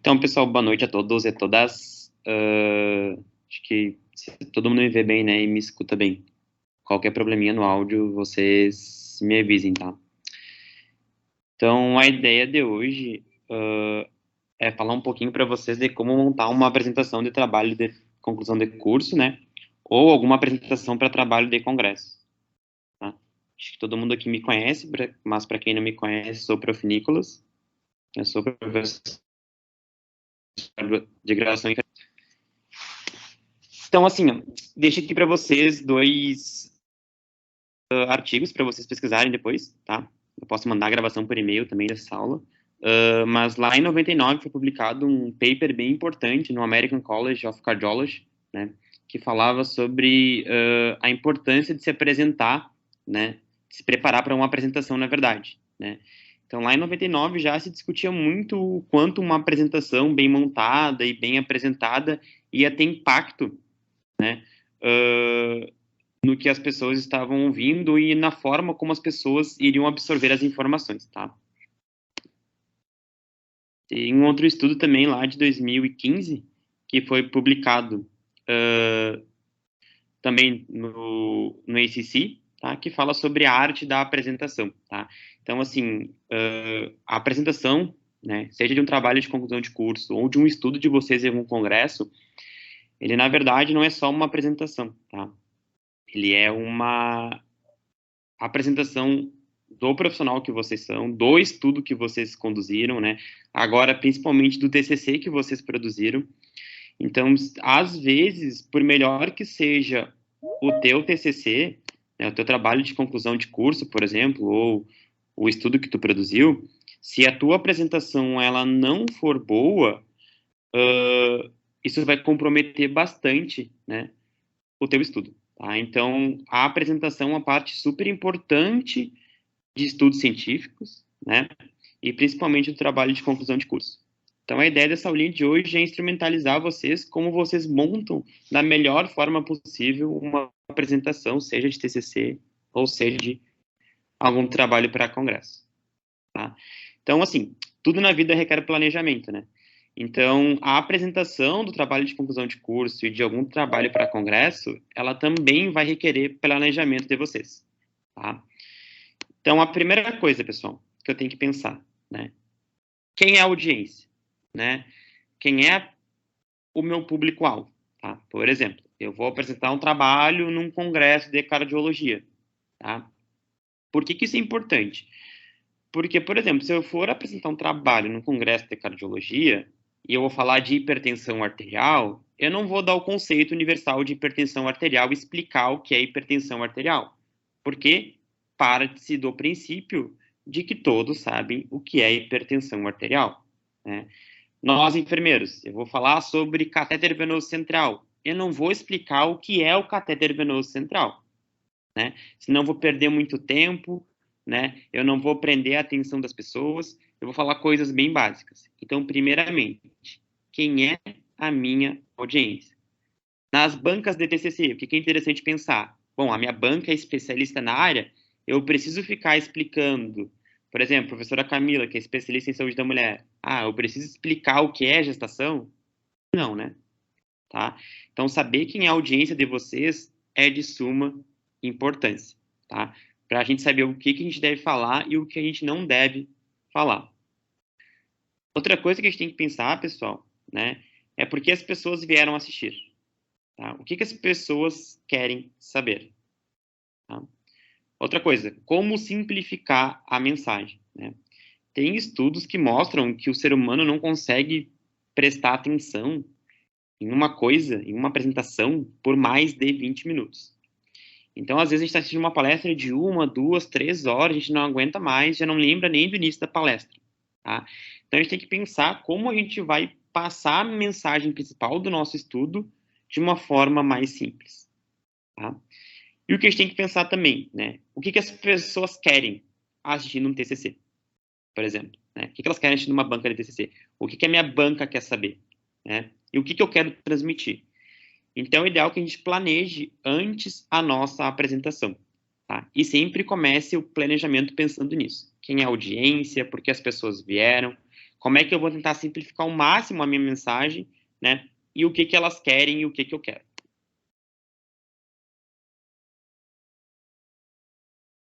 Então, pessoal, boa noite a todos e a todas. Acho que se todo mundo me vê bem, né, e me escuta bem. Qualquer probleminha no áudio, vocês me avisem, tá? Então, a ideia de hoje é falar um pouquinho para vocês de como montar uma apresentação de trabalho de conclusão de curso, né? Ou alguma apresentação para trabalho de congresso, tá? Acho que todo mundo aqui me conhece, mas para quem não me conhece, sou o Prof. Nicolas. Eu sou professor de graduação em. Então, assim, ó, deixo aqui para vocês dois artigos para vocês pesquisarem depois, tá? Eu posso mandar a gravação por e-mail também dessa aula. Mas lá em 99 foi publicado um paper bem importante no American College of Cardiology, né? Que falava sobre a importância de se apresentar, né? De se preparar para uma apresentação, na verdade, né? Então, lá em 99 já se discutia muito o quanto uma apresentação bem montada e bem apresentada ia ter impacto, né, no que as pessoas estavam ouvindo e na forma como as pessoas iriam absorver as informações, tá? Tem um outro estudo também lá de 2015, que foi publicado também no ACC, tá? Que fala sobre a arte da apresentação, tá? Então, assim, a apresentação, né, seja de um trabalho de conclusão de curso ou de um estudo de vocês em um congresso, ele, na verdade, não é só uma apresentação, tá? Ele é uma apresentação do profissional que vocês são, do estudo que vocês conduziram, né? Agora, principalmente do TCC que vocês produziram. Então, às vezes, por melhor que seja o teu TCC, né, o teu trabalho de conclusão de curso, por exemplo, ou o estudo que tu produziu, se a tua apresentação ela não for boa, isso vai comprometer bastante, né, o teu estudo. Tá? Então, a apresentação é uma parte super importante de estudos científicos, né, e principalmente do trabalho de conclusão de curso. Então, a ideia dessa aulinha de hoje é instrumentalizar vocês como vocês montam da melhor forma possível uma apresentação, seja de TCC ou seja de algum trabalho para congresso. Tá? Então, assim, tudo na vida requer planejamento, né? Então, a apresentação do trabalho de conclusão de curso e de algum trabalho para congresso, ela também vai requerer planejamento de vocês, tá? Então, a primeira coisa, pessoal, que eu tenho que pensar, né? Quem é a audiência, né? Quem é o meu público-alvo, tá? Por exemplo, eu vou apresentar um trabalho num congresso de cardiologia, tá? Por que isso é importante? Porque, por exemplo, se eu for apresentar um trabalho num congresso de cardiologia e eu vou falar de hipertensão arterial, eu não vou dar o conceito universal de hipertensão arterial e explicar o que é hipertensão arterial. Porque parte do princípio de que todos sabem o que é hipertensão arterial, né? Nós, enfermeiros, eu vou falar sobre catéter venoso central. Eu não vou explicar o que é o catéter venoso central, né? Senão vou perder muito tempo, né? Eu não vou prender a atenção das pessoas, eu vou falar coisas bem básicas. Então, primeiramente, quem é a minha audiência? Nas bancas de TCC, o que é interessante pensar? Bom, a minha banca é especialista na área, eu preciso ficar explicando, por exemplo, a professora Camila, que é especialista em saúde da mulher. Ah, eu preciso explicar o que é gestação? Não, né? Tá? Então, saber quem é a audiência de vocês é de suma importância, tá? Para a gente saber o que a gente deve falar e o que a gente não deve falar. Outra coisa que a gente tem que pensar, pessoal, né, é por que as pessoas vieram assistir. Tá? O que as pessoas querem saber. Tá? Outra coisa, como simplificar a mensagem, né? Tem estudos que mostram que o ser humano não consegue prestar atenção em uma coisa, em uma apresentação, por mais de 20 minutos. Então, às vezes, a gente está assistindo uma palestra de 1, 2, 3 horas, a gente não aguenta mais, já não lembra nem do início da palestra. Tá? Então, a gente tem que pensar como a gente vai passar a mensagem principal do nosso estudo de uma forma mais simples. Tá? E o que a gente tem que pensar também, né? O que as pessoas querem assistindo um TCC, por exemplo? Né? O que elas querem assistir numa banca de TCC? O que a minha banca quer saber? Né? E o que eu quero transmitir? Então, é ideal que a gente planeje antes a nossa apresentação, tá? E sempre comece o planejamento pensando nisso. Quem é a audiência, por que as pessoas vieram, Como é que eu vou tentar simplificar ao máximo a minha mensagem, né? E o que elas querem e o que eu quero.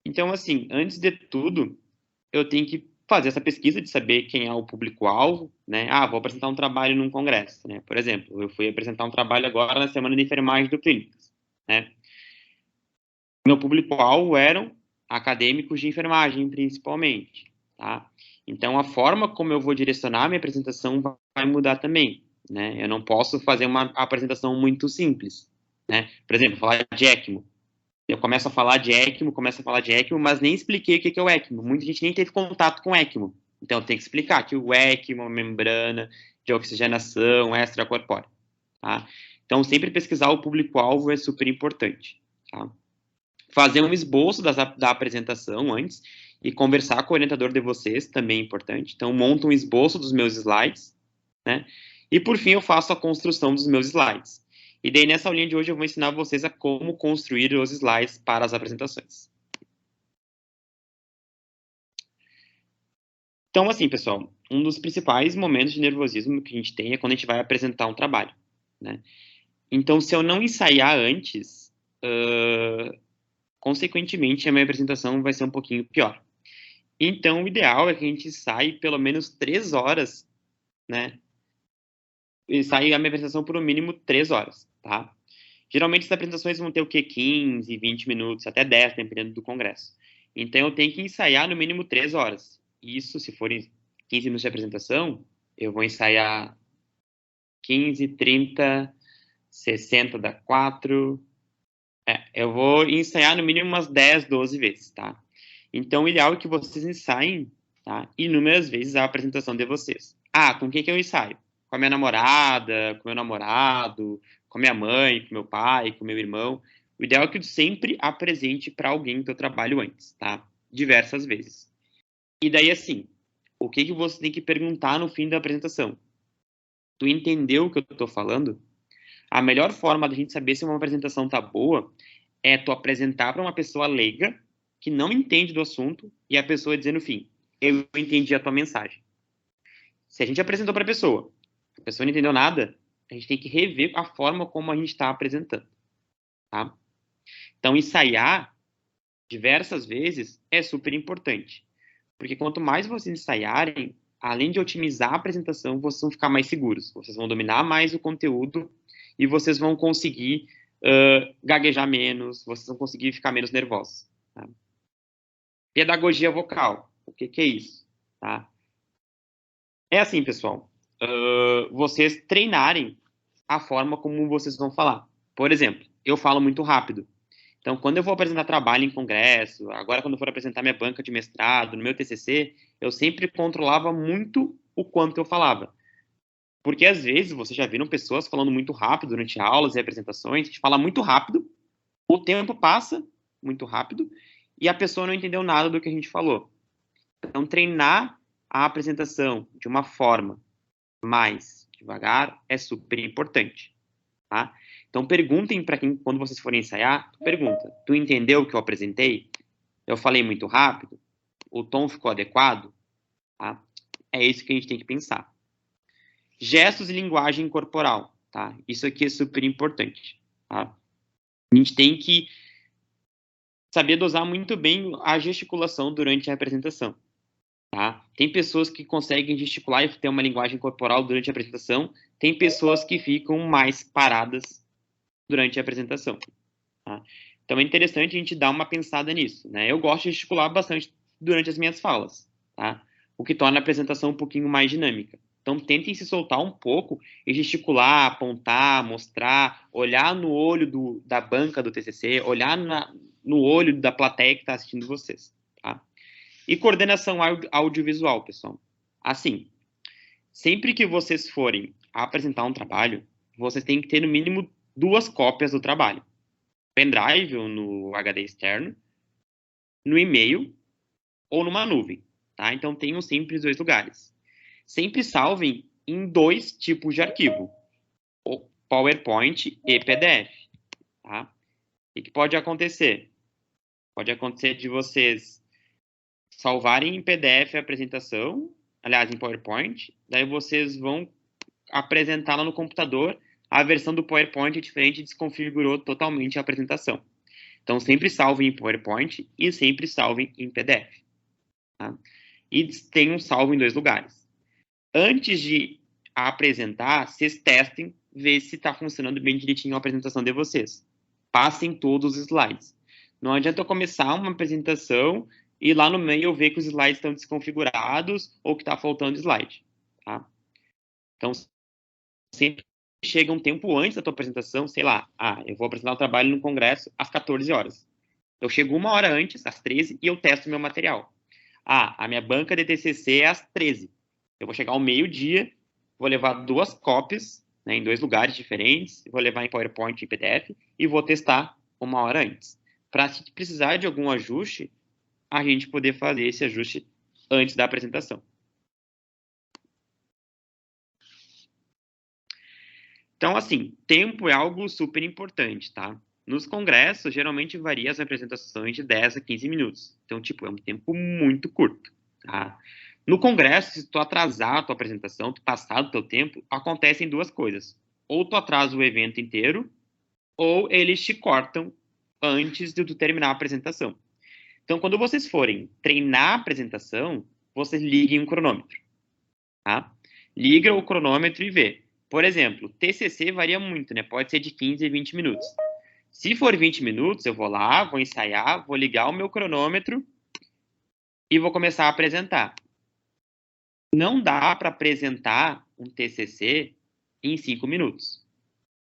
Então, assim, antes de tudo, eu tenho que fazer essa pesquisa de saber quem é o público-alvo, né? Ah, vou apresentar um trabalho num congresso, né? Por exemplo, eu fui apresentar um trabalho agora na semana de enfermagem do Clínicas, né? Meu público-alvo eram acadêmicos de enfermagem, principalmente, tá? Então, a forma como eu vou direcionar a minha apresentação vai mudar também, né? Eu não posso fazer uma apresentação muito simples, né? Por exemplo, falar de ECMO. Eu começo a falar de ECMO, mas nem expliquei o que é o ECMO. Muita gente nem teve contato com ECMO. Então, tem que explicar que o ECMO é uma membrana de oxigenação extracorpórea, tá? Então, sempre pesquisar o público-alvo é super importante, tá? Fazer um esboço da apresentação antes e conversar com o orientador de vocês também é importante. Então, monto um esboço dos meus slides, né? E, por fim, eu faço a construção dos meus slides. E daí, nessa aulinha de hoje, eu vou ensinar vocês a como construir os slides para as apresentações. Então, assim, pessoal, um dos principais momentos de nervosismo que a gente tem é quando a gente vai apresentar um trabalho, né? Então, se eu não ensaiar antes, consequentemente, a minha apresentação vai ser um pouquinho pior. Então, o ideal é que a gente saia pelo menos 3 horas, né? E saia a minha apresentação por no mínimo 3 horas, tá? Geralmente as apresentações vão ter o quê? 15, 20 minutos, até 10, dependendo do congresso. Então, eu tenho que ensaiar no mínimo 3 horas. Isso, se forem 15 minutos de apresentação, eu vou ensaiar 15, 30, 60 dá 4. Eu vou ensaiar no mínimo umas 10, 12 vezes, tá? Então, o ideal é que vocês ensaiem, tá? Inúmeras vezes a apresentação de vocês. Ah, com quem que eu ensaio? Com a minha namorada, com o meu namorado, com a minha mãe, com meu pai, com meu irmão. O ideal é que tu sempre apresente para alguém que eu trabalho antes, tá? Diversas vezes. E daí, assim, o que que você tem que perguntar no fim da apresentação? Tu entendeu o que eu tô falando? A melhor forma da gente saber se uma apresentação tá boa é tu apresentar para uma pessoa leiga que não entende do assunto e a pessoa dizer no fim, eu entendi a tua mensagem. Se a gente apresentou para a pessoa não entendeu nada, a gente tem que rever a forma como a gente está apresentando, tá? Então, ensaiar diversas vezes é super importante, porque quanto mais vocês ensaiarem, além de otimizar a apresentação, vocês vão ficar mais seguros, vocês vão dominar mais o conteúdo e vocês vão conseguir gaguejar menos, vocês vão conseguir ficar menos nervosos. Tá? Pedagogia vocal, o que que é isso? Tá? É assim, pessoal, vocês treinarem a forma como vocês vão falar. Por exemplo, eu falo muito rápido. Então, quando eu vou apresentar trabalho em congresso, agora quando eu for apresentar minha banca de mestrado, no meu TCC, eu sempre controlava muito o quanto eu falava. Porque às vezes vocês já viram pessoas falando muito rápido durante aulas e apresentações, a gente fala muito rápido, o tempo passa muito rápido e a pessoa não entendeu nada do que a gente falou. Então, treinar a apresentação de uma forma mais devagar é super importante, tá? Então, perguntem para quem, quando vocês forem ensaiar, pergunta, tu entendeu o que eu apresentei? Eu falei muito rápido? O tom ficou adequado? Tá? É isso que a gente tem que pensar. Gestos e linguagem corporal, tá? Isso aqui é super importante, tá? A gente tem que saber dosar muito bem a gesticulação durante a apresentação, tá? Tem pessoas que conseguem gesticular e ter uma linguagem corporal durante a apresentação, tem pessoas que ficam mais paradas durante a apresentação, tá? Então é interessante a gente dar uma pensada nisso, né? Eu gosto de gesticular bastante durante as minhas falas, tá? O que torna a apresentação um pouquinho mais dinâmica. Então tentem se soltar um pouco e gesticular, apontar, mostrar, olhar no olho da banca do TCC, olhar no olho da plateia que está assistindo vocês, tá? E coordenação audiovisual, pessoal. Assim, sempre que vocês forem apresentar um trabalho, vocês têm que ter no mínimo 2 cópias do trabalho. Pendrive ou no HD externo, no e-mail ou numa nuvem, tá? Então tenham sempre os 2 lugares. Sempre salvem em 2 tipos de arquivo, o PowerPoint e PDF, tá? O que pode acontecer? Pode acontecer de vocês salvarem em PDF a apresentação, aliás, em PowerPoint, daí vocês vão apresentar lá no computador, a versão do PowerPoint é diferente e desconfigurou totalmente a apresentação. Então, sempre salvem em PowerPoint e sempre salvem em PDF. Tá? E tem um salvo em 2 lugares. Antes de apresentar, vocês testem, ver se está funcionando bem direitinho a apresentação de vocês. Passem todos os slides. Não adianta eu começar uma apresentação e lá no meio eu ver que os slides estão desconfigurados ou que está faltando slide. Tá? Então, sempre chega um tempo antes da tua apresentação, sei lá, eu vou apresentar um trabalho no congresso às 14 horas. Eu chego 1 hora antes, às 13, e eu testo meu material. A minha banca de TCC é às 13. Eu vou chegar ao meio-dia, vou levar 2 cópias, né, em 2 lugares diferentes, vou levar em PowerPoint e PDF, e vou testar 1 hora antes. Para se precisar de algum ajuste, a gente poder fazer esse ajuste antes da apresentação. Então, assim, tempo é algo super importante, tá? Nos congressos, geralmente varia as apresentações de 10 a 15 minutos. Então, tipo, é um tempo muito curto, tá? No congresso, se tu atrasar a tua apresentação, tu passar do teu tempo, acontecem 2 coisas. Ou tu atrasa o evento inteiro, ou eles te cortam antes de tu terminar a apresentação. Então, quando vocês forem treinar a apresentação, vocês liguem um cronômetro, tá? Liga o cronômetro e vê. Por exemplo, TCC varia muito, né? Pode ser de 15 a 20 minutos. Se for 20 minutos, eu vou lá, vou ensaiar, vou ligar o meu cronômetro e vou começar a apresentar. Não dá para apresentar um TCC em 5 minutos.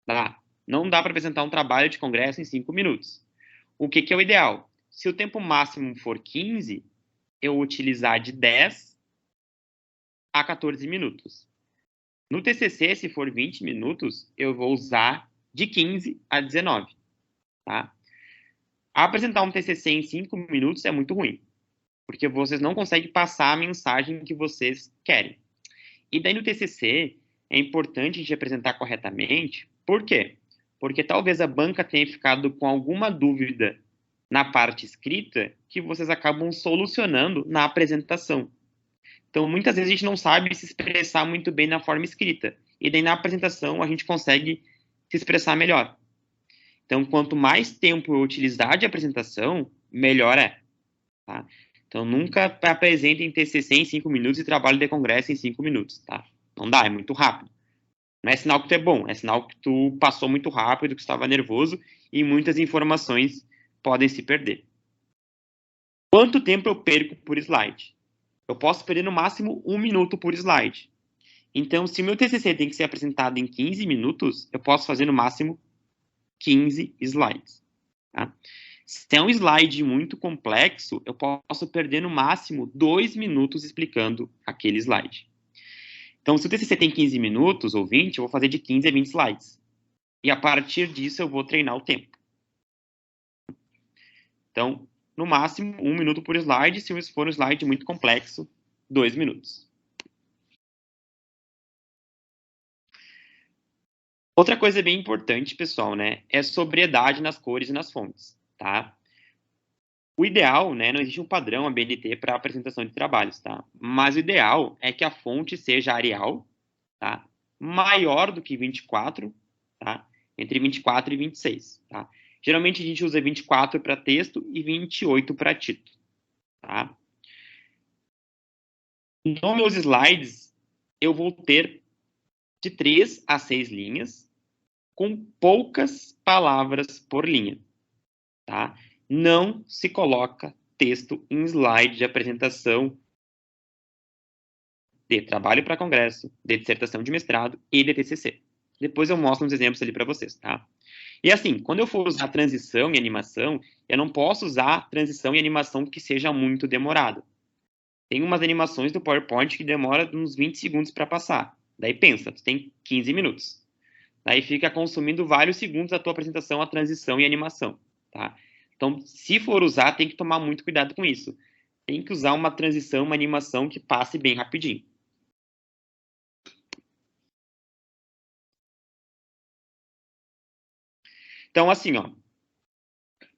Tá? Não dá para apresentar um trabalho de congresso em 5 minutos. O que é o ideal? Se o tempo máximo for 15, eu utilizar de 10 a 14 minutos. No TCC, se for 20 minutos, eu vou usar de 15 a 19. Tá? Apresentar um TCC em 5 minutos é muito ruim, porque vocês não conseguem passar a mensagem que vocês querem. E daí no TCC, é importante a gente apresentar corretamente. Por quê? Porque talvez a banca tenha ficado com alguma dúvida na parte escrita que vocês acabam solucionando na apresentação. Então, muitas vezes a gente não sabe se expressar muito bem na forma escrita. E daí na apresentação a gente consegue se expressar melhor. Então, quanto mais tempo eu utilizar de apresentação, melhor é. Tá? Então, nunca apresentem TCC em 5 minutos e trabalho de congresso em 5 minutos. Tá? Não dá, é muito rápido. Não é sinal que tu é bom, é sinal que tu passou muito rápido, que estava nervoso e muitas informações podem se perder. Quanto tempo eu perco por slide? Eu posso perder no máximo 1 minuto por slide. Então, se o meu TCC tem que ser apresentado em 15 minutos, eu posso fazer no máximo 15 slides. Tá? Se é um slide muito complexo, eu posso perder no máximo 2 minutos explicando aquele slide. Então, se o TCC tem 15 minutos ou 20, eu vou fazer de 15 a 20 slides. E a partir disso, eu vou treinar o tempo. Então, no máximo, 1 minuto por slide. Se for um slide muito complexo, 2 minutos. Outra coisa bem importante, pessoal, né, é sobriedade nas cores e nas fontes, tá? O ideal, né, não existe um padrão ABNT para apresentação de trabalhos, tá? Mas o ideal é que a fonte seja Arial, tá? Maior do que 24, tá? Entre 24 e 26, tá? Geralmente a gente usa 24 para texto e 28 para título, tá? Nos meus slides, eu vou ter de 3 a 6 linhas, com poucas palavras por linha, tá? Não se coloca texto em slide de apresentação de trabalho para congresso, de dissertação de mestrado e de TCC. Depois eu mostro uns exemplos ali para vocês, tá? E assim, quando eu for usar transição e animação, eu não posso usar transição e animação que seja muito demorado. Tem umas animações do PowerPoint que demora uns 20 segundos para passar. Daí pensa, tu tem 15 minutos. Daí fica consumindo vários segundos da tua apresentação, a transição e a animação, tá? Então, se for usar, tem que tomar muito cuidado com isso. Tem que usar uma transição, uma animação que passe bem rapidinho. Então, assim, ó. O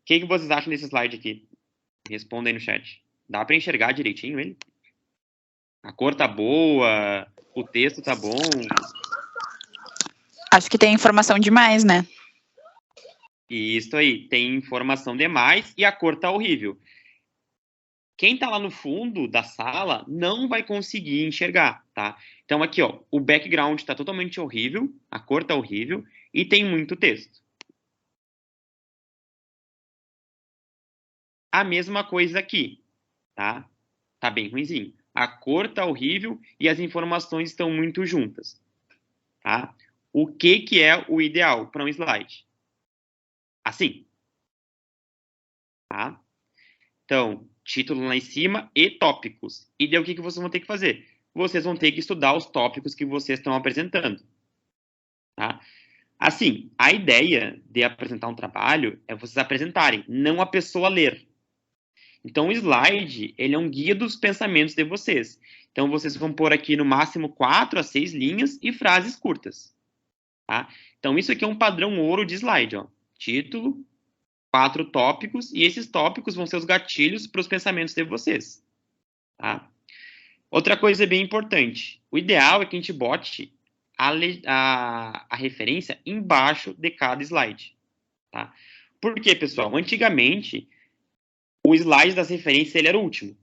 que vocês acham desse slide aqui? Responda aí no chat. Dá para enxergar direitinho ele? A cor tá boa, o texto tá bom. Acho que tem informação demais, né? Isso aí, tem informação demais e a cor tá horrível. Quem tá lá no fundo da sala não vai conseguir enxergar, tá? Então aqui, ó, o background tá totalmente horrível, a cor tá horrível e tem muito texto. A mesma coisa aqui, tá? Tá bem ruinzinho. A cor tá horrível e as informações estão muito juntas, tá? O que é o ideal para um slide? Assim, tá? Então, título lá em cima e tópicos. E daí o que vocês vão ter que fazer? Vocês vão ter que estudar os tópicos que vocês estão apresentando, tá? Assim, a ideia de apresentar um trabalho é vocês apresentarem, não a pessoa ler. Então, o slide, ele é um guia dos pensamentos de vocês. Então, vocês vão pôr aqui no máximo 4 a 6 linhas e frases curtas, tá? Então, isso aqui é um padrão ouro de slide, ó. Título, 4 tópicos, e esses tópicos vão ser os gatilhos para os pensamentos de vocês, tá? Outra coisa bem importante, o ideal é que a gente bote a referência embaixo de cada slide, tá? Por quê, pessoal? Antigamente, o slide das referências ele era o último,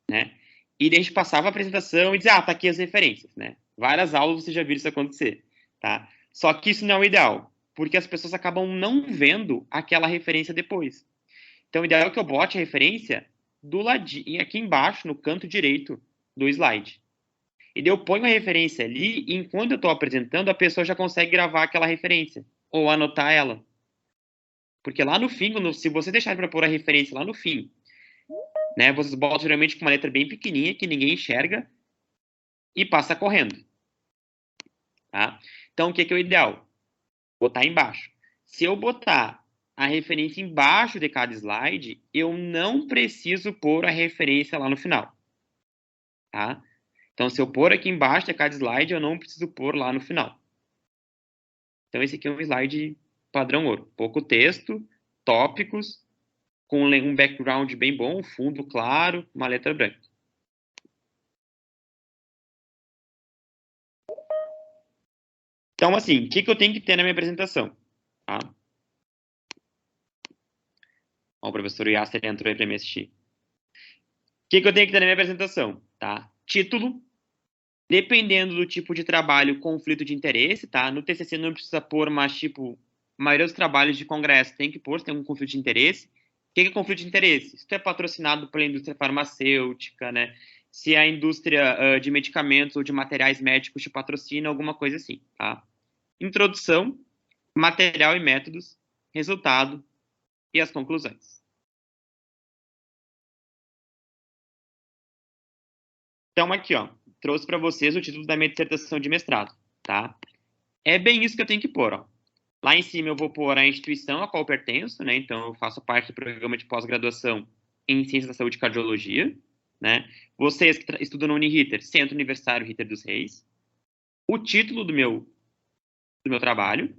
né? E daí a gente passava a apresentação e dizia, tá aqui as referências, né? Várias aulas você já viu isso acontecer, tá? Só que isso não é o ideal, porque as pessoas acabam não vendo aquela referência depois. Então, o ideal é que eu bote a referência do ladinho, aqui embaixo, no canto direito do slide. E daí eu ponho a referência ali, e enquanto eu estou apresentando, a pessoa já consegue gravar aquela referência, ou anotar ela. Porque lá no fim, se você deixar para pôr a referência lá no fim, né, vocês botam geralmente com uma letra bem pequenininha, que ninguém enxerga, e passa correndo. Tá? Então, o que é o ideal? Botar embaixo. Se eu botar a referência embaixo de cada slide, eu não preciso pôr a referência lá no final. Tá? Então, se eu pôr aqui embaixo de cada slide, eu não preciso pôr lá no final. Então, esse aqui é um slide padrão ouro. Pouco texto, tópicos, com um background bem bom, fundo claro, uma letra branca. Então, assim, o que eu tenho que ter na minha apresentação? Tá? Ó, o professor Yasser entrou aí para me assistir. O que eu tenho que ter na minha apresentação? Tá? Título. Dependendo do tipo de trabalho, conflito de interesse, tá? No TCC não precisa pôr, mas, tipo, a maioria dos trabalhos de congresso tem que pôr, se tem algum conflito de interesse. O que é conflito de interesse? Se tu é patrocinado pela indústria farmacêutica, né? Se a indústria de medicamentos ou de materiais médicos te patrocina, alguma coisa assim, tá? Introdução, material e métodos, resultado e as conclusões. Então, aqui, ó, trouxe para vocês o título da minha dissertação de mestrado, tá? É bem isso que eu tenho que pôr, ó. Lá em cima eu vou pôr a instituição a qual eu pertenço, né? Então, eu faço parte do programa de pós-graduação em Ciências da Saúde e Cardiologia, né? Vocês que estudam no Uniriter, Centro Universitário Ritter dos Reis. O título do meu trabalho,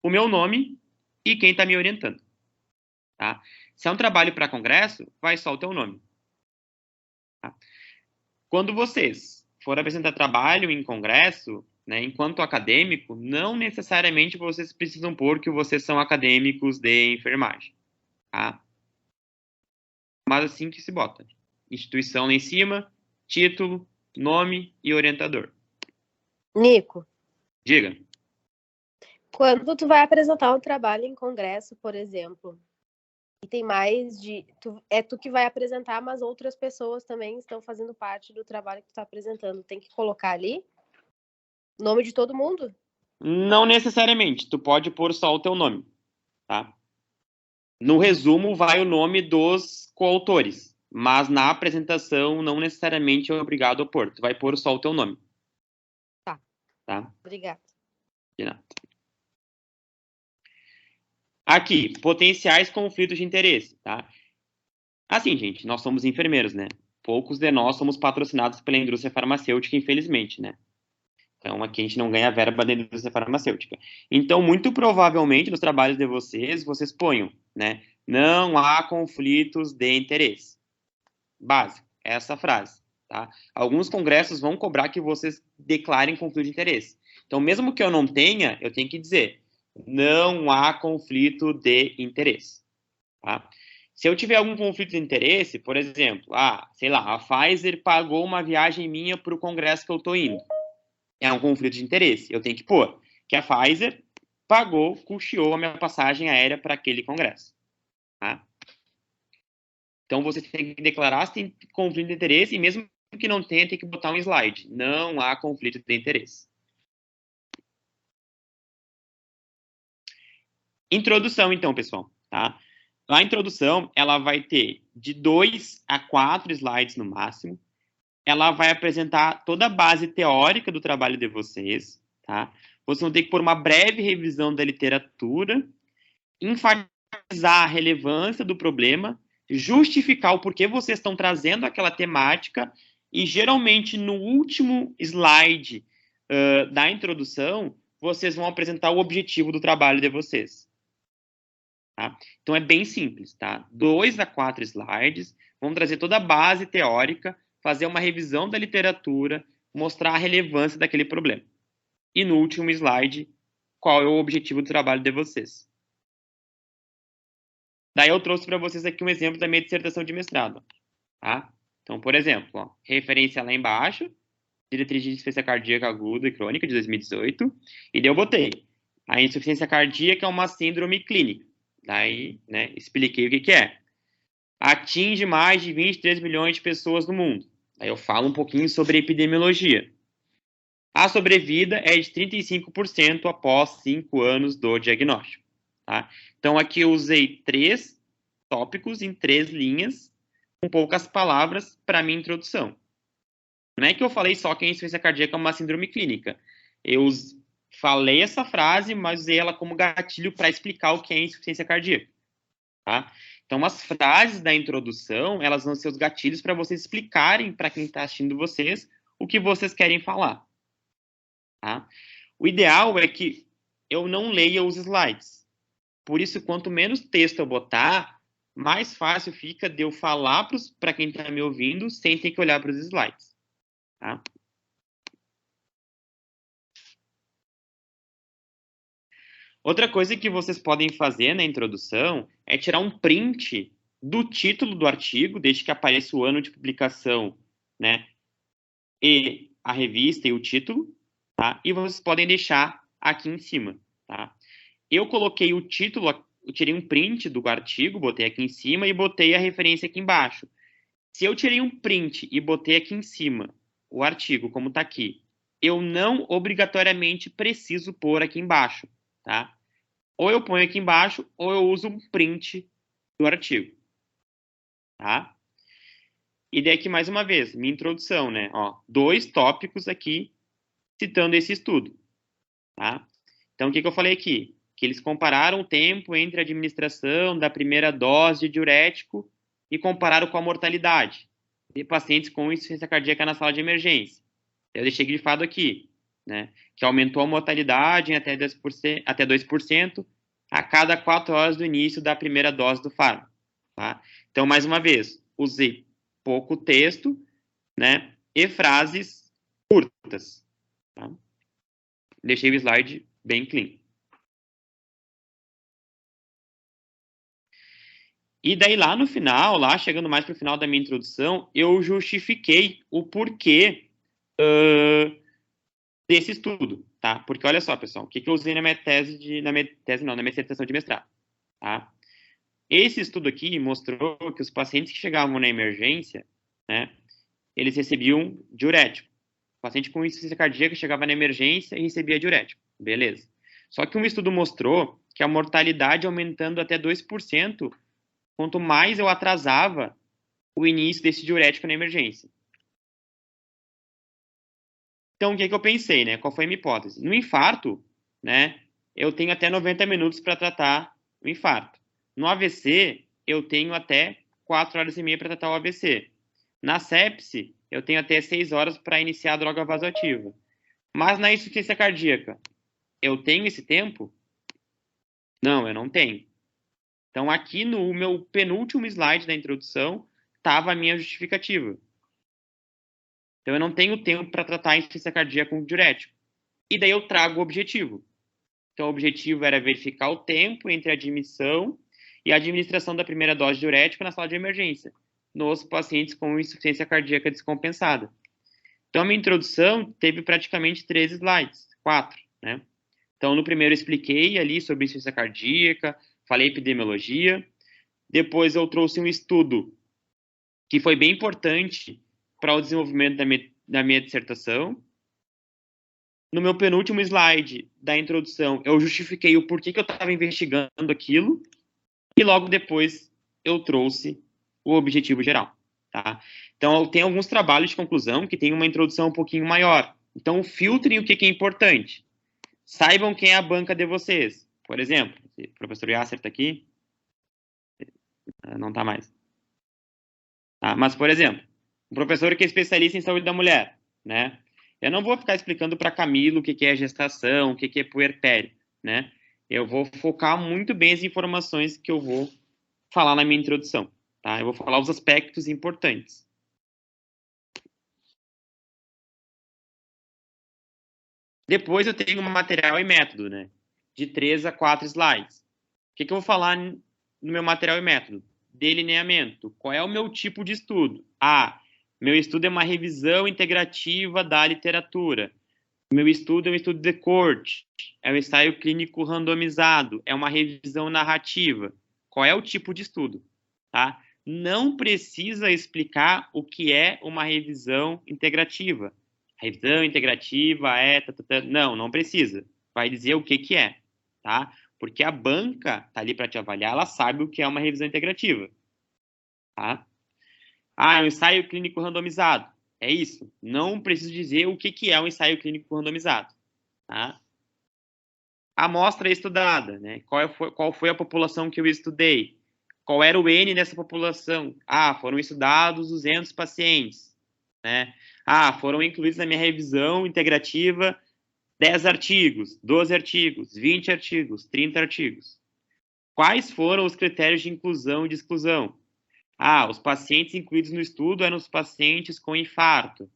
o meu nome e quem está me orientando, tá? Se é um trabalho para congresso, vai só o teu nome. Tá? Quando vocês forem apresentar trabalho em congresso, né, enquanto acadêmico, não necessariamente vocês precisam pôr que vocês são acadêmicos de enfermagem, tá? Mas assim que se bota. Instituição lá em cima, título, nome e orientador. Nico, Diga. quando tu vai apresentar um trabalho em congresso, por exemplo, e tem mais de... é tu que vai apresentar, mas outras pessoas também estão fazendo parte do trabalho que tu está apresentando. Tem que colocar ali nome de todo mundo? Não necessariamente. Tu pode pôr só o teu nome, tá? No resumo, vai o nome dos coautores. Mas na apresentação, não necessariamente é obrigado a pôr. Tu vai pôr só o teu nome. Tá. Tá? Obrigada. De nada. Aqui, potenciais conflitos de interesse, tá? Assim, gente, nós somos enfermeiros, né? Poucos de nós somos patrocinados pela indústria farmacêutica, infelizmente, né? Então, aqui a gente não ganha verba da indústria farmacêutica. Então, muito provavelmente, nos trabalhos de vocês ponham, né? Não há conflitos de interesse. Básico, essa frase. tá? Alguns congressos vão cobrar que vocês declarem conflito de interesse. Então, mesmo que eu não tenha, eu tenho que dizer, não há conflito de interesse, tá? Se eu tiver algum conflito de interesse, por exemplo, sei lá, a Pfizer pagou uma viagem minha para o congresso que eu estou indo. É um conflito de interesse. Eu tenho que pôr que a Pfizer pagou, custeou a minha passagem aérea para aquele congresso, tá? Então, você tem que declarar se tem conflito de interesse e mesmo que não tenha, tem que botar um slide. Não há conflito de interesse. Introdução, então, pessoal, tá? A introdução, ela vai ter de 2 a 4 slides no máximo. Ela vai apresentar toda a base teórica do trabalho de vocês, tá? Vocês vão ter que pôr uma breve revisão da literatura, enfatizar a relevância do problema, justificar o porquê vocês estão trazendo aquela temática e, geralmente, no último slide da introdução, vocês vão apresentar o objetivo do trabalho de vocês. Tá? Então, é bem simples, tá? 2 a 4 slides, vamos trazer toda a base teórica, fazer uma revisão da literatura, mostrar a relevância daquele problema. E no último slide, qual é o objetivo do trabalho de vocês. Daí eu trouxe para vocês aqui um exemplo da minha dissertação de mestrado. Tá? Então, por exemplo, ó, referência lá embaixo, diretriz de insuficiência cardíaca aguda e crônica de 2018, e daí eu botei, a insuficiência cardíaca é uma síndrome clínica. Daí, né, expliquei o que é. Atinge mais de 23 milhões de pessoas no mundo. Aí eu falo um pouquinho sobre epidemiologia. A sobrevida é de 35% após 5 anos do diagnóstico. Tá? Então, aqui eu usei 3 tópicos em 3 linhas, com poucas palavras, para a minha introdução. Não é que eu falei só que a insuficiência cardíaca é uma síndrome clínica. Eu falei essa frase, mas usei ela como gatilho para explicar o que é insuficiência cardíaca. Tá? Então, as frases da introdução, elas vão ser os gatilhos para vocês explicarem para quem está assistindo vocês o que vocês querem falar. Tá? O ideal é que eu não leia os slides. Por isso, quanto menos texto eu botar, mais fácil fica de eu falar para quem está me ouvindo sem ter que olhar para os slides. Tá? Outra coisa que vocês podem fazer na introdução é tirar um print do título do artigo, desde que apareça o ano de publicação, né? E a revista e o título, tá? E vocês podem deixar aqui em cima, tá? Eu coloquei o título, eu tirei um print do artigo, botei aqui em cima e botei a referência aqui embaixo. Se eu tirei um print e botei aqui em cima o artigo, como está aqui, eu não obrigatoriamente preciso pôr aqui embaixo, tá? Ou eu ponho aqui embaixo, ou eu uso um print do artigo, tá? E daí aqui, mais uma vez, minha introdução, né? Ó, 2 tópicos aqui citando esse estudo, tá? Então, o que eu falei aqui? Que eles compararam o tempo entre a administração da primeira dose de diurético e compararam com a mortalidade de pacientes com insuficiência cardíaca na sala de emergência. Eu deixei grifado aqui, né? Que aumentou a mortalidade em até 2% a cada 4 horas do início da primeira dose do fármaco, tá? Então, mais uma vez, usei pouco texto, né? E frases curtas, tá? Deixei o slide bem clean. E daí lá no final, lá chegando mais para o final da minha introdução, eu justifiquei o porquê desse estudo, tá? Porque olha só, pessoal, o que eu usei na minha na minha dissertação de mestrado, tá? Esse estudo aqui mostrou que os pacientes que chegavam na emergência, né, eles recebiam diurético. O paciente com insuficiência cardíaca chegava na emergência e recebia diurético, beleza? Só que um estudo mostrou que a mortalidade aumentando até 2%, quanto mais eu atrasava o início desse diurético na emergência. Então, o que eu pensei, né? Qual foi a minha hipótese? No infarto, né, eu tenho até 90 minutos para tratar o infarto. No AVC, eu tenho até 4 horas e meia para tratar o AVC. Na sepse, eu tenho até 6 horas para iniciar a droga vasoativa. Mas na insuficiência cardíaca, eu tenho esse tempo? Não, eu não tenho. Então, aqui no meu penúltimo slide da introdução, estava a minha justificativa. Então, eu não tenho tempo para tratar a insuficiência cardíaca com diurético. E daí eu trago o objetivo. Então, o objetivo era verificar o tempo entre a admissão e a administração da primeira dose de diurético na sala de emergência, nos pacientes com insuficiência cardíaca descompensada. Então, a minha introdução teve praticamente 3 slides, 4, né? Então, no primeiro eu expliquei ali sobre insuficiência cardíaca, falei epidemiologia. Depois eu trouxe um estudo que foi bem importante para o desenvolvimento da minha dissertação. No meu penúltimo slide da introdução, eu justifiquei o porquê que eu estava investigando aquilo. E logo depois eu trouxe o objetivo geral, tá? Então, tem alguns trabalhos de conclusão que tem uma introdução um pouquinho maior. Então, filtrem o que é importante. Saibam quem é a banca de vocês. Por exemplo, o professor Yasser está aqui. Não está mais. Tá? Mas, por exemplo, um professor que é especialista em saúde da mulher, né? Eu não vou ficar explicando para Camilo o que é gestação, o que é puerpério, né? Eu vou focar muito bem as informações que eu vou falar na minha introdução, tá? Eu vou falar os aspectos importantes. Depois eu tenho um material e método, né? De 3 a 4 slides. O que eu vou falar no meu material e método? Delineamento. Qual é o meu tipo de estudo? Meu estudo é uma revisão integrativa da literatura. Meu estudo é um estudo de corte. É um ensaio clínico randomizado. É uma revisão narrativa. Qual é o tipo de estudo? Tá? Não precisa explicar o que é uma revisão integrativa. Revisão integrativa é... Não precisa. Vai dizer o que é, tá? Porque a banca tá ali para te avaliar, ela sabe o que é uma revisão integrativa, tá? É um ensaio clínico randomizado. É isso. Não preciso dizer o que é um ensaio clínico randomizado, tá? Amostra estudada, né? Qual foi a população que eu estudei? Qual era o N dessa população? Foram estudados 200 pacientes, né? Foram incluídos na minha revisão integrativa 10 artigos, 12 artigos, 20 artigos, 30 artigos. Quais foram os critérios de inclusão e de exclusão? Os pacientes incluídos no estudo eram os pacientes com infarto.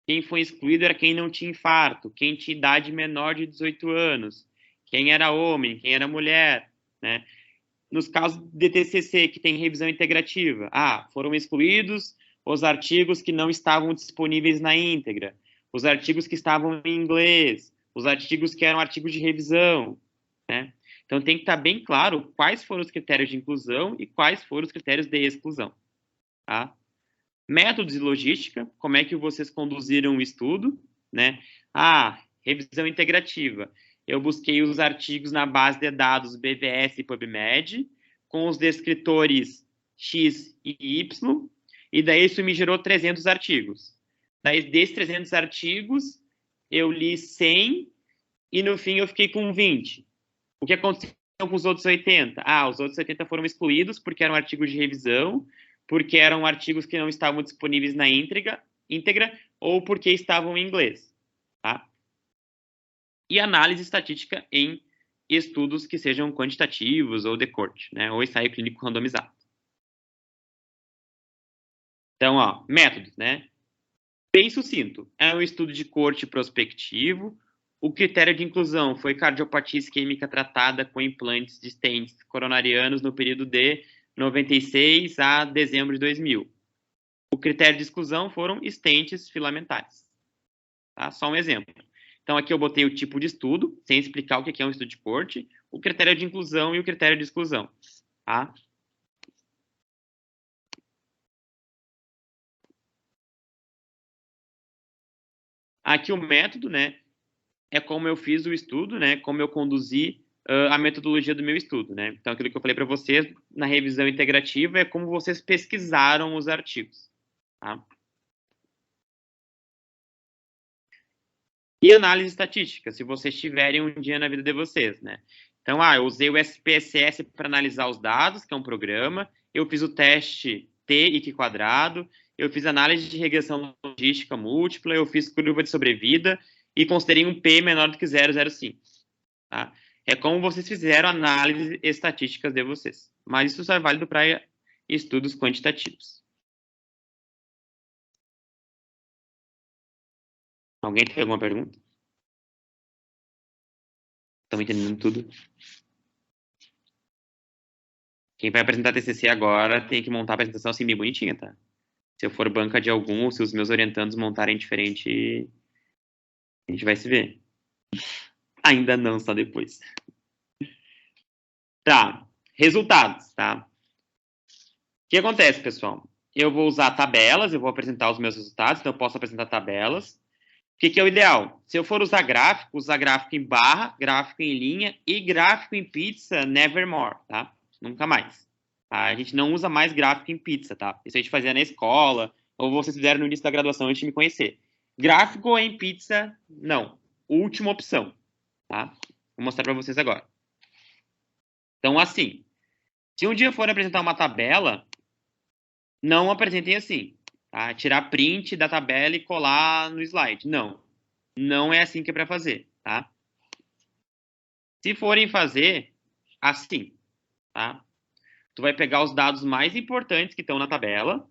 Quem foi excluído era quem não tinha infarto, quem tinha idade menor de 18 anos, quem era homem, quem era mulher, né? Nos casos de TCC, que tem revisão integrativa, foram excluídos os artigos que não estavam disponíveis na íntegra, os artigos que estavam em inglês, os artigos que eram artigos de revisão, né? Então, tem que estar bem claro quais foram os critérios de inclusão e quais foram os critérios de exclusão, tá? Métodos e logística, como é que vocês conduziram o estudo, né? Revisão integrativa. Eu busquei os artigos na base de dados BVS e PubMed, com os descritores X e Y, e daí isso me gerou 300 artigos. Daí, desses 300 artigos, eu li 100, e no fim eu fiquei com 20. O que aconteceu com os outros 80? Os outros 80 foram excluídos porque eram artigos de revisão, porque eram artigos que não estavam disponíveis na íntegra ou porque estavam em inglês, tá? E análise estatística em estudos que sejam quantitativos ou de corte, né? Ou ensaio clínico randomizado. Então, métodos, né? Bem sucinto. É um estudo de corte prospectivo. O critério de inclusão foi cardiopatia isquêmica tratada com implantes de stents coronarianos no período de 96 a dezembro de 2000. O critério de exclusão foram stents filamentares. Tá? Só um exemplo. Então, aqui eu botei o tipo de estudo, sem explicar o que é um estudo de corte, o critério de inclusão e o critério de exclusão. Tá? Aqui o método, né, é como eu fiz o estudo, né, como eu conduzi a metodologia do meu estudo, né. Então, aquilo que eu falei para vocês na revisão integrativa é como vocês pesquisaram os artigos, tá? E análise estatística, se vocês tiverem um dia na vida de vocês, né. Então, eu usei o SPSS para analisar os dados, que é um programa, eu fiz o teste T e Q quadrado, eu fiz análise de regressão logística múltipla, eu fiz curva de sobrevida e considerei um P menor do que 0,05. Tá? É como vocês fizeram análises estatísticas de vocês. Mas isso só é válido para estudos quantitativos. Alguém tem alguma pergunta? Estão entendendo tudo? Quem vai apresentar TCC agora tem que montar a apresentação assim bem bonitinha, tá? Se eu for banca de algum, ou se os meus orientandos montarem diferente, a gente vai se ver. Ainda não, só depois. Tá, resultados, tá? O que acontece, pessoal? Eu vou usar tabelas, eu vou apresentar os meus resultados, então eu posso apresentar tabelas. O que é o ideal? Se eu for usar gráfico em barra, gráfico em linha e gráfico em pizza, nevermore, tá? Nunca mais. Tá? A gente não usa mais gráfico em pizza, tá? Isso a gente fazia na escola, ou vocês fizeram no início da graduação antes de me conhecer. Gráfico em pizza, não. Última opção, tá? Vou mostrar para vocês agora. Então, assim, se um dia for apresentar uma tabela, não apresentem assim, tá? Tirar print da tabela e colar no slide. Não. Não é assim que é para fazer, tá? Se forem fazer assim, tá? Tu vai pegar os dados mais importantes que estão na tabela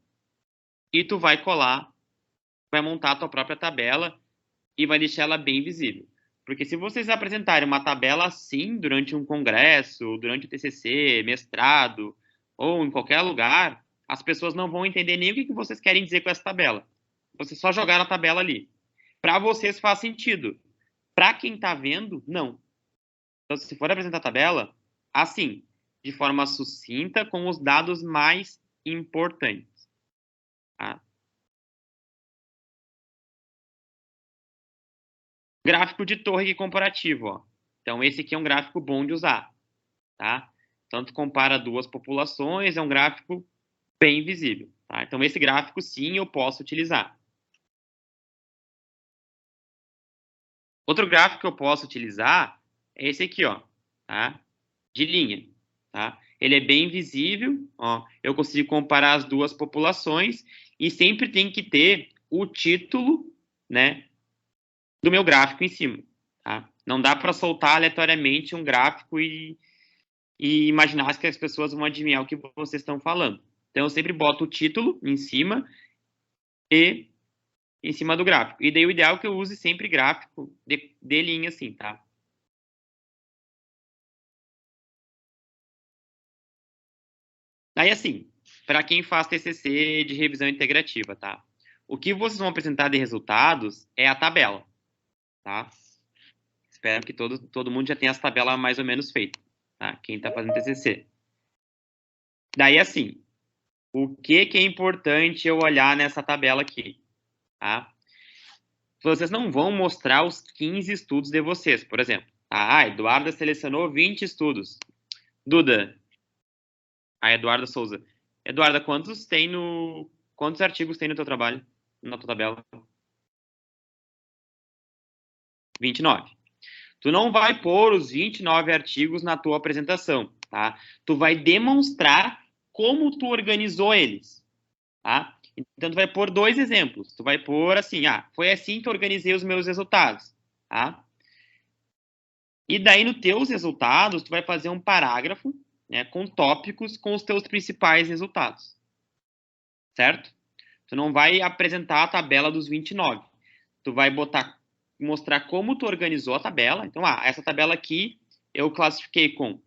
e tu vai colar, vai montar a tua própria tabela e vai deixar ela bem visível. Porque se vocês apresentarem uma tabela assim durante um congresso, durante o TCC, mestrado ou em qualquer lugar, as pessoas não vão entender nem o que vocês querem dizer com essa tabela. Vocês só jogaram a tabela ali. Para vocês faz sentido. Para quem está vendo, não. Então, se for apresentar a tabela, assim, de forma sucinta, com os dados mais importantes. Tá? Gráfico de torre comparativo. Ó. Então, esse aqui é um gráfico bom de usar. Tá? Tanto compara duas populações, é um gráfico bem visível. Tá? Então, esse gráfico, sim, eu posso utilizar. Outro gráfico que eu posso utilizar é esse aqui, ó, tá? De linha. Tá? Ele é bem visível. Ó, eu consigo comparar as duas populações e sempre tem que ter o título, né, do meu gráfico em cima. Tá? Não dá para soltar aleatoriamente um gráfico e imaginar que as pessoas vão adivinhar o que vocês estão falando. Então, eu sempre boto o título em cima e em cima do gráfico. E daí o ideal é que eu use sempre gráfico de linha assim, tá? Aí, assim, para quem faz TCC de revisão integrativa, tá? O que vocês vão apresentar de resultados é a tabela, tá? Espero que todo mundo já tenha essa tabela mais ou menos feita, tá? Quem está fazendo TCC. Daí, assim, o que é importante eu olhar nessa tabela aqui, tá? Vocês não vão mostrar os 15 estudos de vocês, por exemplo. Ah, Eduarda selecionou 20 estudos. Duda. Eduarda Souza. Eduarda, quantos artigos tem no teu trabalho, na tua tabela? 29. Tu não vai pôr os 29 artigos na tua apresentação, tá? Tu vai demonstrar como tu organizou eles, tá? Então, tu vai pôr dois exemplos. Tu vai pôr assim, foi assim que eu organizei os meus resultados, tá? E daí, nos teus resultados, tu vai fazer um parágrafo, né, com tópicos com os teus principais resultados, certo? Tu não vai apresentar a tabela dos 29. Tu vai mostrar como tu organizou a tabela. Então, essa tabela aqui eu classifiquei com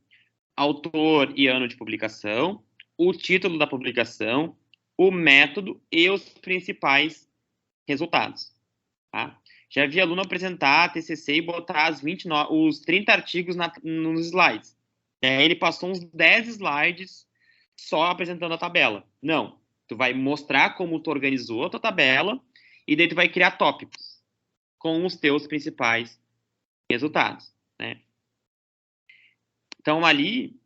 autor e ano de publicação, o título da publicação, o método e os principais resultados. Tá? Já vi aluno apresentar a TCC e botar os 30 artigos nos slides. Ele passou uns 10 slides só apresentando a tabela. Não. Tu vai mostrar como tu organizou a tua tabela e daí tu vai criar tópicos com os teus principais resultados, né? Então, ali,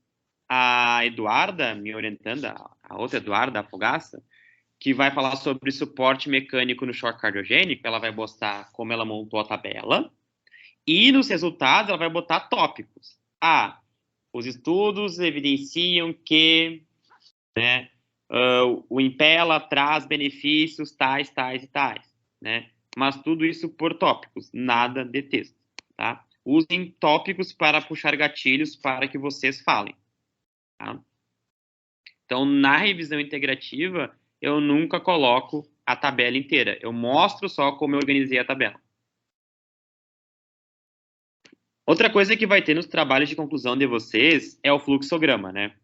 a Eduarda, me orientando, a outra Eduarda, a Fogaça, que vai falar sobre suporte mecânico no choque cardiogênico, ela vai mostrar como ela montou a tabela, e nos resultados ela vai botar tópicos. Os estudos evidenciam que, né, o Impella traz benefícios tais, tais e tais, né? Mas tudo isso por tópicos, nada de texto, tá? Usem tópicos para puxar gatilhos para que vocês falem, tá? Então, na revisão integrativa, eu nunca coloco a tabela inteira. Eu mostro só como eu organizei a tabela, Outra coisa que vai ter nos trabalhos de conclusão de vocês é o fluxograma, né?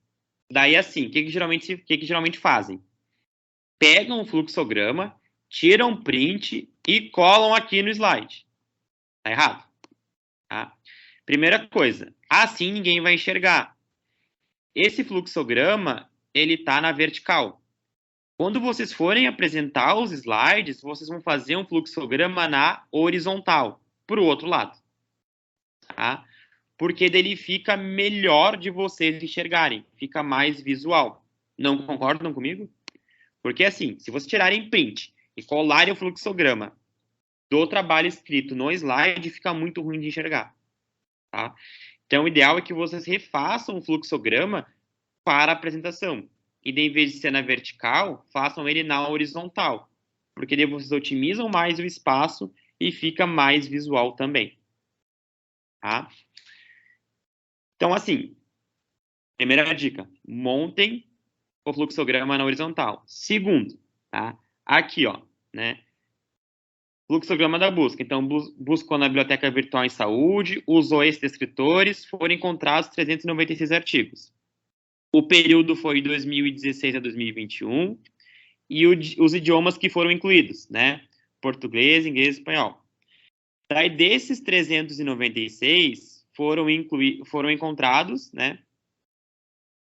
Daí, assim, o que geralmente fazem? Pegam o fluxograma, tiram um print e colam aqui no slide. Tá errado? Tá? Primeira coisa, assim ninguém vai enxergar. Esse fluxograma, ele tá na vertical. Quando vocês forem apresentar os slides, vocês vão fazer um fluxograma na horizontal, para o outro lado. Tá? Porque dele fica melhor de vocês enxergarem, fica mais visual. Não concordam comigo? Porque assim, se vocês tirarem print e colarem o fluxograma do trabalho escrito no slide, fica muito ruim de enxergar. Tá? Então, o ideal é que vocês refaçam o fluxograma para a apresentação. E, em vez de ser na vertical, façam ele na horizontal. Porque daí vocês otimizam mais o espaço e fica mais visual também. Tá? Então, assim, primeira dica, montem o fluxograma na horizontal. Segundo, tá? Aqui, ó, né? Fluxograma da busca. Então, buscou na Biblioteca Virtual em Saúde, usou esses descritores, foram encontrados 396 artigos. O período foi de 2016 a 2021, e os idiomas que foram incluídos, né? Português, inglês e espanhol. Daí, desses 396, foram encontrados, né?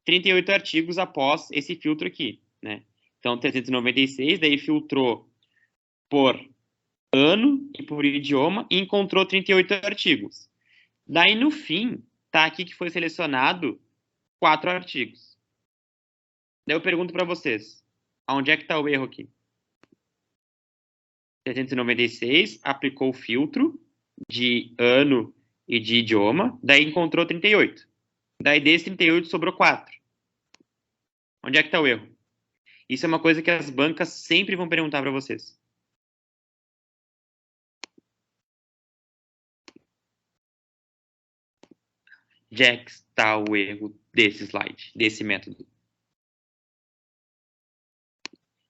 38 artigos após esse filtro aqui, né? Então, 396, daí filtrou por ano e por idioma e encontrou 38 artigos. Daí, no fim, tá aqui que foi selecionado 4 artigos. Daí eu pergunto para vocês, aonde é que está o erro aqui? 396 aplicou o filtro de ano e de idioma, daí encontrou 38. Daí desses 38 sobrou 4. Onde é que está o erro? Isso é uma coisa que as bancas sempre vão perguntar para vocês. Onde é que está o erro desse slide, desse método?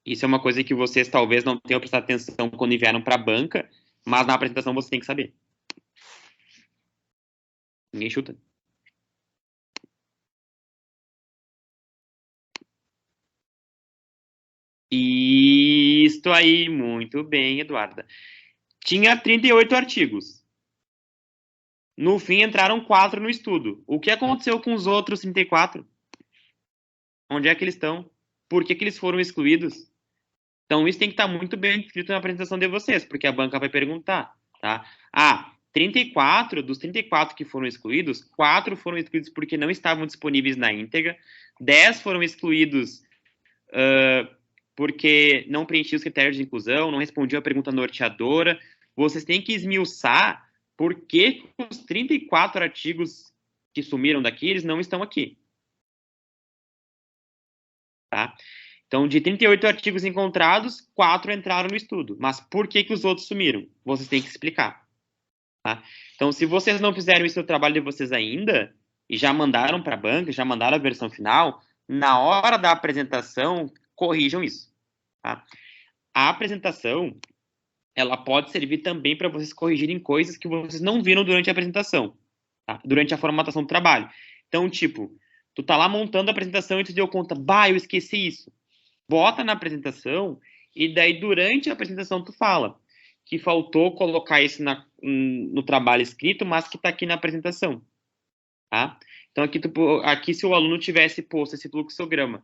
Isso é uma coisa que vocês talvez não tenham prestado atenção quando vieram para a banca, mas na apresentação você tem que saber. Ninguém chuta. Isso aí, muito bem, Eduarda. Tinha 38 artigos. No fim, entraram 4 no estudo. O que aconteceu com os outros 34? Onde é que eles estão? Por que eles foram excluídos? Então, isso tem que estar muito bem escrito na apresentação de vocês, porque a banca vai perguntar, tá? 34, dos 34 que foram excluídos, 4 foram excluídos porque não estavam disponíveis na íntegra, 10 foram excluídos porque não preenchiam os critérios de inclusão, não respondiam a pergunta norteadora. Vocês têm que esmiuçar por que os 34 artigos que sumiram daqui, eles não estão aqui. Tá? Então, de 38 artigos encontrados, 4 entraram no estudo. Mas por que os outros sumiram? Vocês têm que explicar. Tá? Então, se vocês não fizeram isso no trabalho de vocês ainda, e já mandaram para a banca, já mandaram a versão final, na hora da apresentação, corrijam isso. Tá? A apresentação, ela pode servir também para vocês corrigirem coisas que vocês não viram durante a apresentação, tá? Durante a formatação do trabalho. Então, tipo, tu tá lá montando a apresentação e tu deu conta, eu esqueci isso. Bota na apresentação e daí durante a apresentação tu fala que faltou colocar isso no trabalho escrito, mas que tá aqui na apresentação, tá? Então, aqui se o aluno tivesse posto esse fluxograma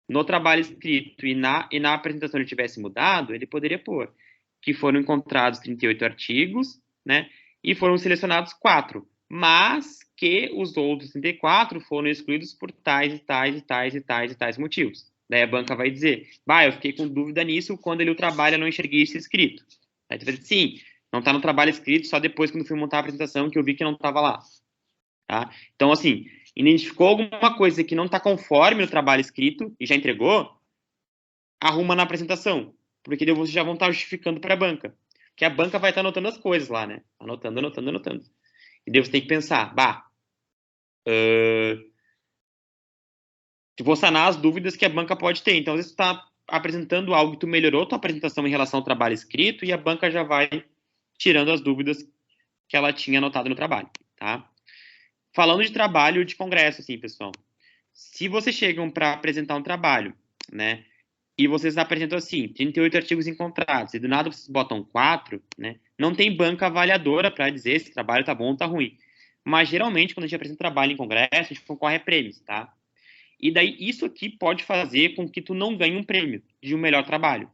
no trabalho escrito e na apresentação ele tivesse mudado, ele poderia pôr que foram encontrados 38 artigos, né, e foram selecionados 4, mas que os outros 34 foram excluídos por tais, e tais, e tais, e tais, e tais motivos. Daí a banca vai dizer, eu fiquei com dúvida nisso, quando ele trabalha não enxerguei isso escrito. Aí tu vai dizer, sim, não está no trabalho escrito, só depois quando fui montar a apresentação que eu vi que não estava lá. Tá? Então, assim, identificou alguma coisa que não está conforme o trabalho escrito e já entregou, arruma na apresentação, porque daí vocês já vão estar justificando para a banca. Que a banca vai estar anotando as coisas lá, né? Anotando. E daí você tem que pensar, vou sanar as dúvidas que a banca pode ter. Então, às vezes, tu está apresentando algo e tu melhorou tua apresentação em relação ao trabalho escrito e a banca já vai tirando as dúvidas que ela tinha anotado no trabalho, tá? Falando de trabalho de congresso, assim, pessoal. Se vocês chegam para apresentar um trabalho, né, e vocês apresentam assim, 38 artigos encontrados, e do nada vocês botam 4, né, não tem banca avaliadora para dizer se o trabalho tá bom ou tá ruim. Mas, geralmente, quando a gente apresenta trabalho em congresso, a gente concorre a prêmios, tá? E daí, isso aqui pode fazer com que tu não ganhe um prêmio de um melhor trabalho,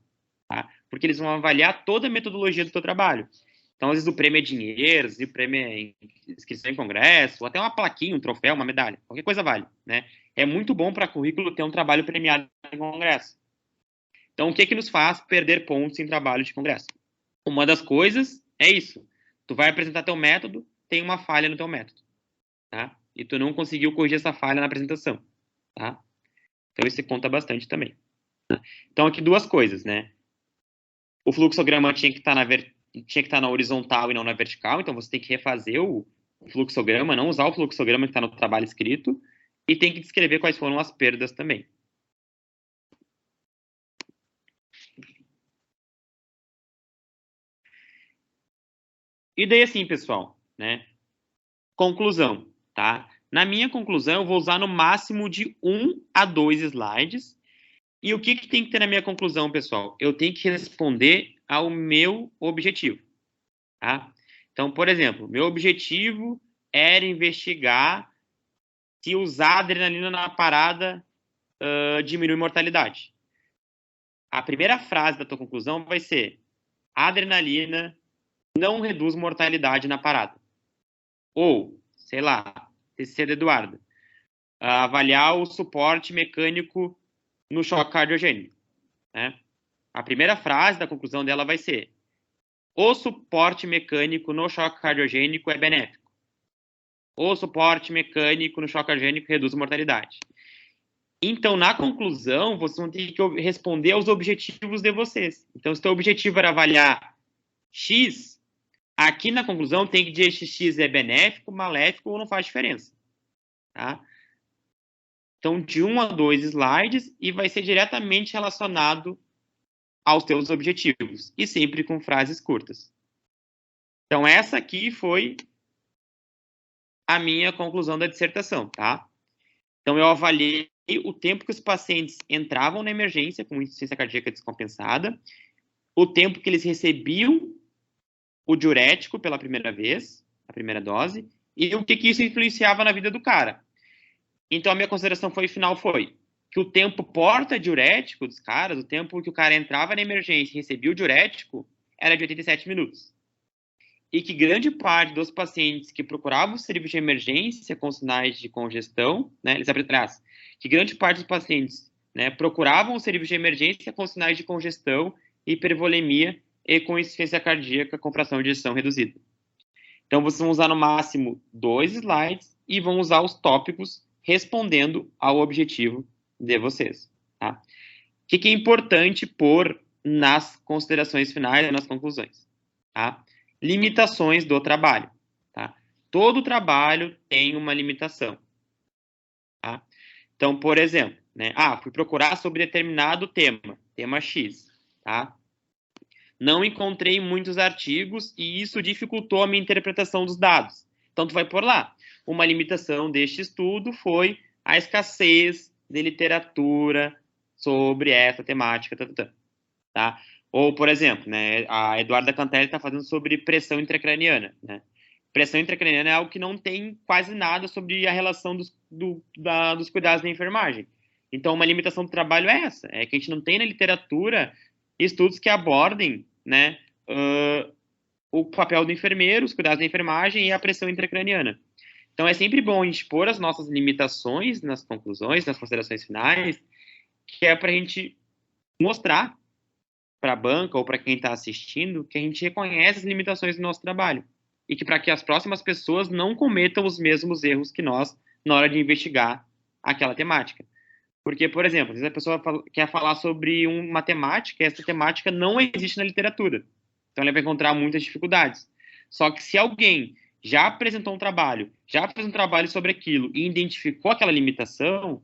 tá? Porque eles vão avaliar toda a metodologia do teu trabalho. Então, às vezes, o prêmio é dinheiro, às vezes o prêmio é inscrição em congresso, ou até uma plaquinha, um troféu, uma medalha. Qualquer coisa vale, né? É muito bom para currículo ter um trabalho premiado em congresso. Então, o que nos faz perder pontos em trabalho de congresso? Uma das coisas é isso. Tu vai apresentar teu método, tem uma falha no teu método, tá? E tu não conseguiu corrigir essa falha na apresentação, tá? Então, isso conta bastante também. Então, aqui duas coisas, né? O fluxograma tinha que estar na horizontal e não na vertical, então você tem que refazer o fluxograma, não usar o fluxograma que está no trabalho escrito, e tem que descrever quais foram as perdas também. E daí, assim, pessoal, né? Conclusão, tá? Na minha conclusão, eu vou usar no máximo de 1 a 2 slides. E o que tem que ter na minha conclusão, pessoal? Eu tenho que responder ao meu objetivo, tá? Então, por exemplo, meu objetivo era investigar se usar adrenalina na parada diminui mortalidade. A primeira frase da tua conclusão vai ser: a adrenalina não reduz mortalidade na parada. Ou, sei lá, TCC do Eduardo, avaliar o suporte mecânico no choque cardiogênico, né? A primeira frase da conclusão dela vai ser: o suporte mecânico no choque cardiogênico é benéfico. O suporte mecânico no choque cardiogênico reduz a mortalidade. Então, na conclusão, vocês vão ter que responder aos objetivos de vocês. Então, se o teu objetivo era avaliar X, aqui na conclusão tem que dizer se X é benéfico, maléfico ou não faz diferença, tá? Então, de 1 a 2 slides e vai ser diretamente relacionado aos teus objetivos e sempre com frases curtas. Então, essa aqui foi a minha conclusão da dissertação, tá? Então, eu avaliei o tempo que os pacientes entravam na emergência com insuficiência cardíaca descompensada, o tempo que eles recebiam o diurético pela primeira vez, a primeira dose, e o que isso influenciava na vida do cara. Então, a minha consideração final foi que o tempo porta-diurético dos caras, o tempo que o cara entrava na emergência e recebia o diurético, era de 87 minutos. E que grande parte dos pacientes que procuravam o serviço de emergência com sinais de congestão, né, eles abrem atrás, que grande parte dos pacientes, né, procuravam o serviço de emergência com sinais de congestão, hipervolemia e com insuficiência cardíaca com fração de ejeção reduzida. Então, vocês vão usar no máximo 2 slides e vão usar os tópicos respondendo ao objetivo de vocês, tá? O que é importante pôr nas considerações finais e nas conclusões, tá? Limitações do trabalho, tá? Todo trabalho tem uma limitação, tá? Então, por exemplo, né? Fui procurar sobre determinado tema X, tá? Não encontrei muitos artigos e isso dificultou a minha interpretação dos dados. Então, tu vai por lá. Uma limitação deste estudo foi a escassez de literatura sobre essa temática, tá? Ou, por exemplo, né, a Eduarda Cantelli está fazendo sobre pressão intracraniana, né? Pressão intracraniana é algo que não tem quase nada sobre a relação dos cuidados da enfermagem. Então, uma limitação do trabalho é essa, é que a gente não tem na literatura estudos que abordem, né, o papel do enfermeiro, os cuidados da enfermagem e a pressão intracraniana. Então, é sempre bom a gente pôr as nossas limitações nas conclusões, nas considerações finais, que é para a gente mostrar para a banca ou para quem está assistindo que a gente reconhece as limitações do nosso trabalho e que para que as próximas pessoas não cometam os mesmos erros que nós na hora de investigar aquela temática. Porque, por exemplo, às vezes a pessoa quer falar sobre uma temática e essa temática não existe na literatura. Então, ela vai encontrar muitas dificuldades. Só que se alguém já apresentou um trabalho, já fez um trabalho sobre aquilo e identificou aquela limitação,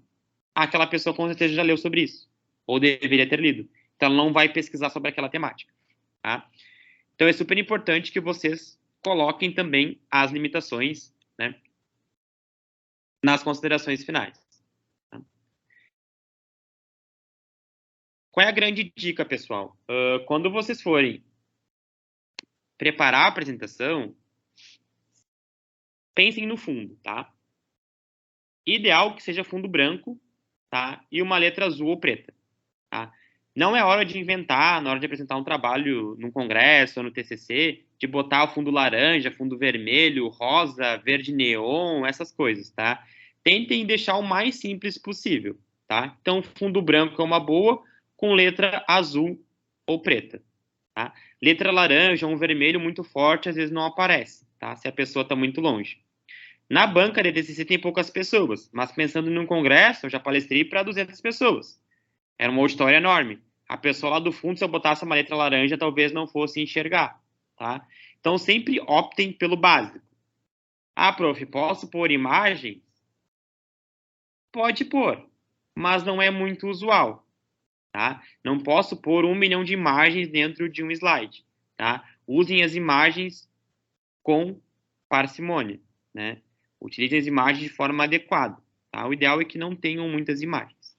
aquela pessoa com certeza já leu sobre isso. Ou deveria ter lido. Então, ela não vai pesquisar sobre aquela temática, tá? Então, é super importante que vocês coloquem também as limitações né? Nas considerações finais. Tá? Qual é a grande dica, pessoal? Quando vocês forem preparar a apresentação, pensem no fundo, tá? Ideal que seja fundo branco, tá? E uma letra azul ou preta, tá? Não é hora de inventar, na hora de apresentar um trabalho num congresso ou no TCC, de botar o fundo laranja, fundo vermelho, rosa, verde neon, essas coisas, tá? Tentem deixar o mais simples possível, tá? Então, fundo branco é uma boa, com letra azul ou preta, tá? Letra laranja ou um vermelho muito forte, às vezes não aparece, tá? Se a pessoa está muito longe. Na banca de TCC tem poucas pessoas, mas pensando num congresso, eu já palestrei para 200 pessoas. Era uma auditório enorme. A pessoa lá do fundo, se eu botasse uma letra laranja, talvez não fosse enxergar, tá? Então, sempre optem pelo básico. Ah, prof, posso pôr imagens? Pode pôr, mas não é muito usual, tá? Não posso pôr 1 milhão de imagens dentro de um slide, tá? Usem as imagens com parcimônia, né? Utilizem as imagens de forma adequada, tá? O ideal é que não tenham muitas imagens.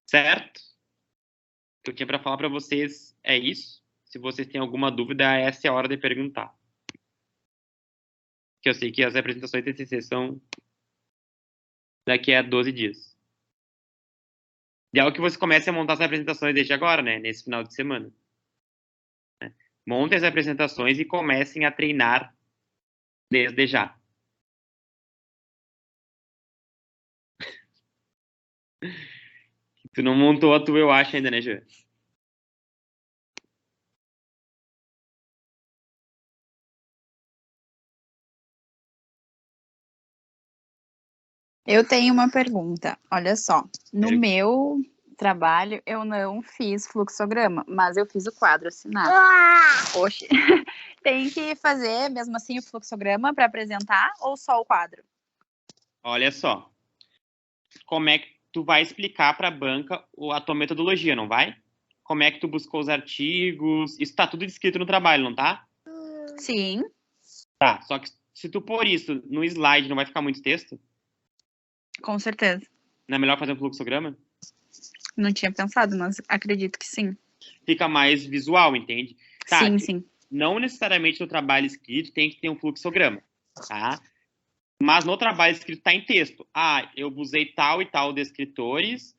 Certo? O que eu tinha para falar para vocês é isso. Se vocês têm alguma dúvida, essa é a hora de perguntar. Que eu sei que as apresentações de TCC são daqui a 12 dias. Ideal que você comece a montar as apresentações desde agora, né? Nesse final de semana. Montem as apresentações e comecem a treinar desde já. Tu não montou a tua, eu acho, ainda, né, Ju? Eu tenho uma pergunta. Olha só, no meu trabalho eu não fiz fluxograma, mas eu fiz o quadro assinado. Oxe, tem que fazer mesmo assim o fluxograma para apresentar ou só o quadro? Olha só. Como é que tu vai explicar para a banca a tua metodologia, não vai? Como é que tu buscou os artigos? Isso tá tudo descrito no trabalho, não tá? Sim. Tá, só que se tu pôr isso no slide, não vai ficar muito texto? Com certeza. Não é melhor fazer um fluxograma? Não tinha pensado, mas acredito que sim. Fica mais visual, entende? Tá, Sim, sim. Não necessariamente no trabalho escrito tem que ter um fluxograma, tá? Mas no trabalho escrito tá em texto. Ah, eu usei tal e tal descritores,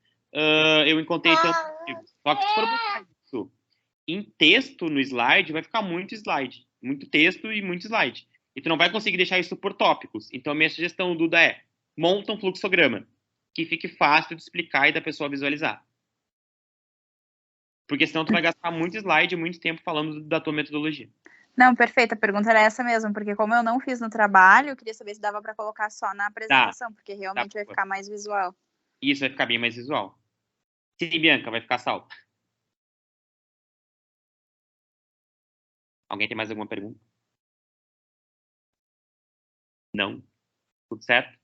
eu encontrei tantos artigos. Só que se for botar isso em texto no slide, vai ficar muito slide. Muito texto e muito slide. E tu não vai conseguir deixar isso por tópicos. Então, a minha sugestão, Duda, é monta um fluxograma que fique fácil de explicar e da pessoa visualizar. Porque senão tu vai gastar muito slide e muito tempo falando da tua metodologia. Não, perfeito. A pergunta era essa mesmo, porque como eu não fiz no trabalho, eu queria saber se dava para colocar só na apresentação, porque realmente vai ficar mais visual. Isso vai ficar bem mais visual. Sim, Bianca, vai ficar salvo. Alguém tem mais alguma pergunta? Não? Tudo certo?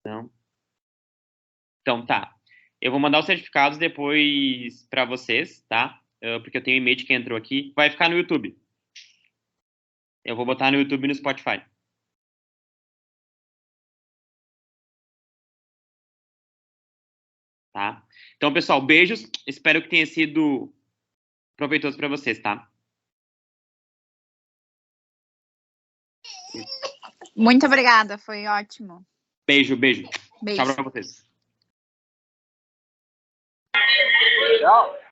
Não? Então, tá. Eu vou mandar os certificados depois para vocês, tá? Porque eu tenho um e-mail que entrou aqui. Vai ficar no YouTube. Eu vou botar no YouTube e no Spotify. Tá? Então, pessoal, beijos. Espero que tenha sido proveitoso para vocês, tá? Muito obrigada, foi ótimo. Beijo, beijo. Beijo. Tchau pra vocês. Tchau.